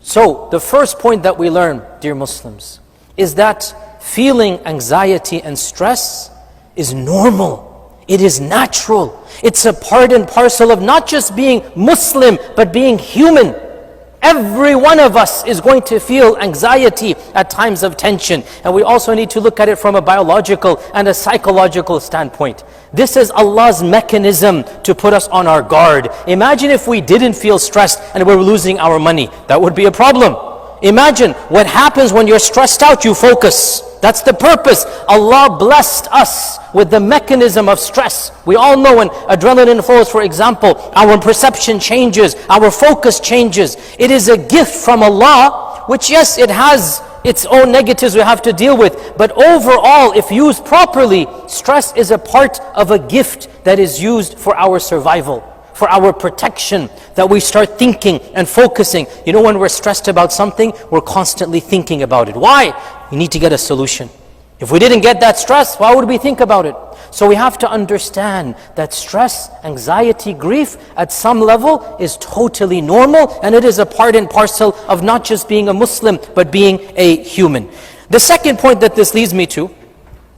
So the first point that we learn, dear Muslims, is that feeling anxiety and stress is normal. It is natural. It's a part and parcel of not just being Muslim, but being human. Every one of us is going to feel anxiety at times of tension. And we also need to look at it from a biological and a psychological standpoint. This is Allah's mechanism to put us on our guard. Imagine if we didn't feel stressed and we were losing our money. That would be a problem. Imagine what happens when you're stressed out, you focus. That's the purpose. Allah blessed us with the mechanism of stress. We all know when adrenaline flows, for example, our perception changes, our focus changes. It is a gift from Allah, which yes, it has its own negatives we have to deal with. But overall, if used properly, stress is a part of a gift that is used for our survival, for our protection, that we start thinking and focusing. You know, when we're stressed about something, we're constantly thinking about it. Why? We need to get a solution. If we didn't get that stress, why would we think about it? So we have to understand that stress, anxiety, grief at some level is totally normal, and it is a part and parcel of not just being a Muslim, but being a human. The second point that this leads me to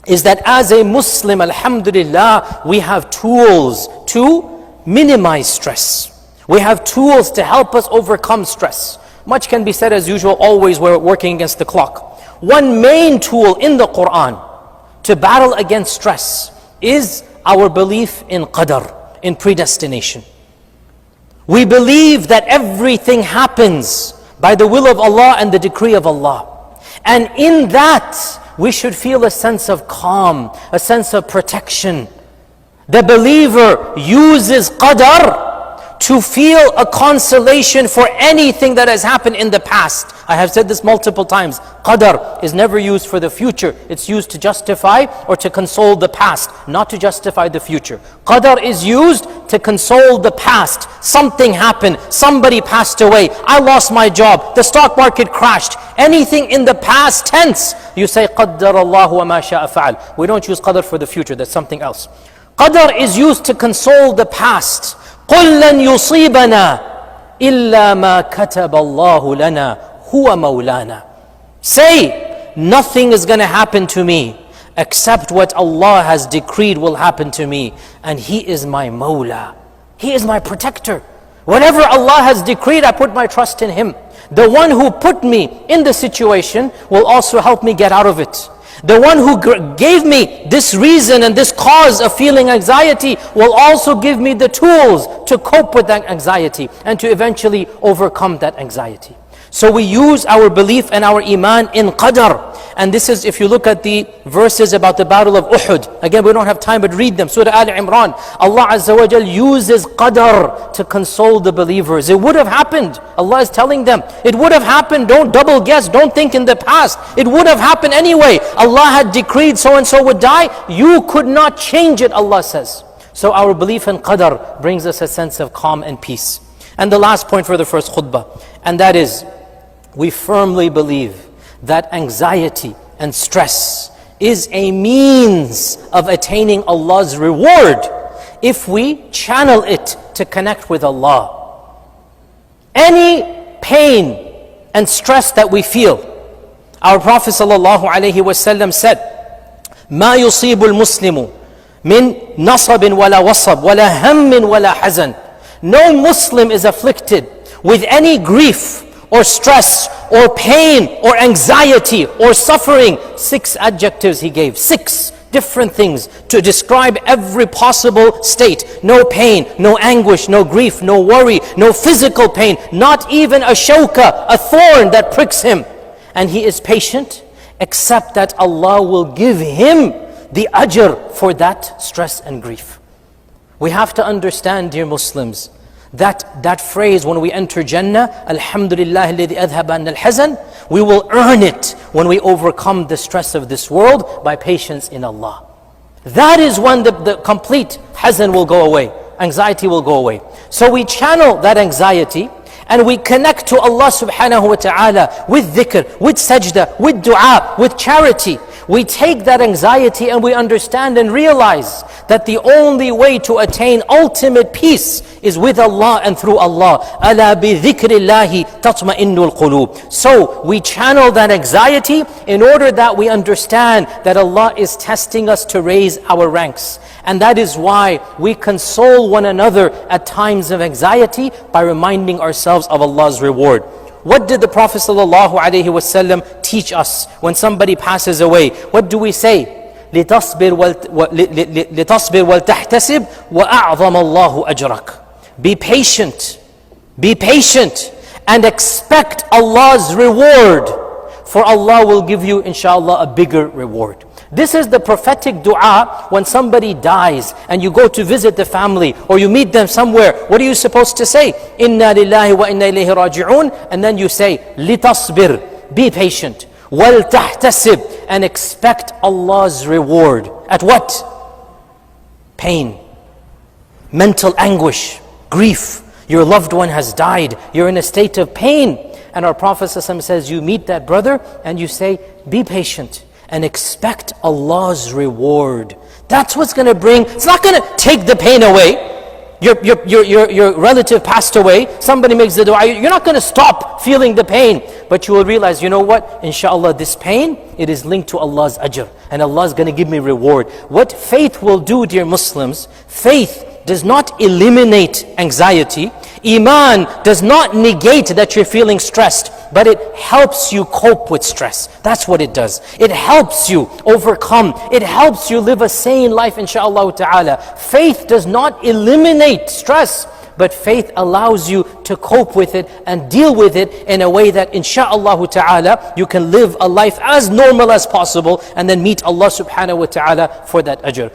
is that as a Muslim, alhamdulillah, we have tools to minimize stress. We have tools to help us overcome stress. Much can be said, as usual, always we're working against the clock. One main tool in the Quran to battle against stress is our belief in qadr, in predestination. We believe that everything happens by the will of Allah and the decree of Allah. And in that, we should feel a sense of calm, a sense of protection. The believer uses qadr to feel a consolation for anything that has happened in the past. I have said this multiple times. Qadr is never used for the future. It's used to justify or to console the past, not to justify the future. Qadr is used to console the past. Something happened. Somebody passed away. I lost my job. The stock market crashed. Anything in the past tense, you say, qaddar Allahu wa ma sha'a fa'al. We don't use qadr for the future. That's something else. Qadr is used to console the past. قُلْ لَنْ يُصِيبَنَا إِلَّا مَا كَتَبَ اللَّهُ لَنَا هُوَ مَوْلَانَا. Say, nothing is going to happen to me except what Allah has decreed will happen to me. And He is my Mawla. He is my protector. Whatever Allah has decreed, I put my trust in Him. The one who put me in the situation will also help me get out of it. The one who gave me this reason and this cause of feeling anxiety will also give me the tools to cope with that anxiety and to eventually overcome that anxiety. So we use our belief and our iman in qadr. And this is, if you look at the verses about the battle of Uhud, again we don't have time, but read them. Surah Al-Imran, Allah Azza wa Jal uses qadr to console the believers. It would have happened. Allah is telling them, it would have happened. Don't double guess, don't think in the past. It would have happened anyway. Allah had decreed so and so would die. You could not change it, Allah says. So our belief in qadr brings us a sense of calm and peace. And the last point for the first khutbah, and that is, we firmly believe that anxiety and stress is a means of attaining Allah's reward if we channel it to connect with Allah. Any pain and stress that we feel, our Prophet ﷺ said, مَا يُصِيبُ الْمُسْلِمُ مِنْ نَصَبٍ وَلَا وَصَبٍ وَلَا هَمٍّ وَلَا حَزَنٍ. No Muslim is afflicted with any grief or stress, or pain, or anxiety, or suffering. 6 adjectives he gave, 6 different things to describe every possible state. No pain, no anguish, no grief, no worry, no physical pain, not even a shawka, a thorn that pricks him. And he is patient, except that Allah will give him the ajr for that stress and grief. We have to understand, dear Muslims, that phrase when we enter Jannah, Alhamdulillah alladhi adhaba anna al-hazan, we will earn it when we overcome the stress of this world by patience in Allah. That is when the complete hazan will go away, anxiety will go away. So we channel that anxiety and we connect to Allah subhanahu wa ta'ala with dhikr, with sajda, with dua, with charity. we take that anxiety and we understand and realize that the only way to attain ultimate peace is with Allah and through Allah. أَلَا بِذِكْرِ اللَّهِ تَطْمَئِنُّ الْقُلُوبِ. So we channel that anxiety in order that we understand that Allah is testing us to raise our ranks. And that is why we console one another at times of anxiety by reminding ourselves of Allah's reward. What did the Prophet ﷺ teach us when somebody passes away? What do we say? لِتَصْبِرْ وَلْتَحْتَسِبْ وَأَعْظَمَ اللَّهُ أَجْرَكَ. Be patient and expect Allah's reward, for Allah will give you inshallah a bigger reward. This is the prophetic dua when somebody dies and you go to visit the family or you meet them somewhere. What are you supposed to say? Inna lillahi wa inna ilayhi raji'un. And then you say, litasbir, be patient. Wal tahtasib, and expect Allah's reward. At what? Pain, mental anguish, grief. Your loved one has died. You're in a state of pain. And our Prophet ﷺ says, you meet that brother and you say, be patient and expect Allah's reward. That's what's going to bring, it's not going to take the pain away. Your relative passed away, somebody makes the dua, you're not going to stop feeling the pain. But you will realize, you know what, inshallah this pain, it is linked to Allah's ajr. And Allah is going to give me reward. What faith will do, dear Muslims, faith does not eliminate anxiety. Iman does not negate that you're feeling stressed, but it helps you cope with stress. That's what it does. It helps you overcome. It helps you live a sane life, inshaAllah ta'ala. Faith does not eliminate stress, but faith allows you to cope with it and deal with it in a way that inshaAllah ta'ala you can live a life as normal as possible and then meet Allah subhanahu wa ta'ala for that ajr.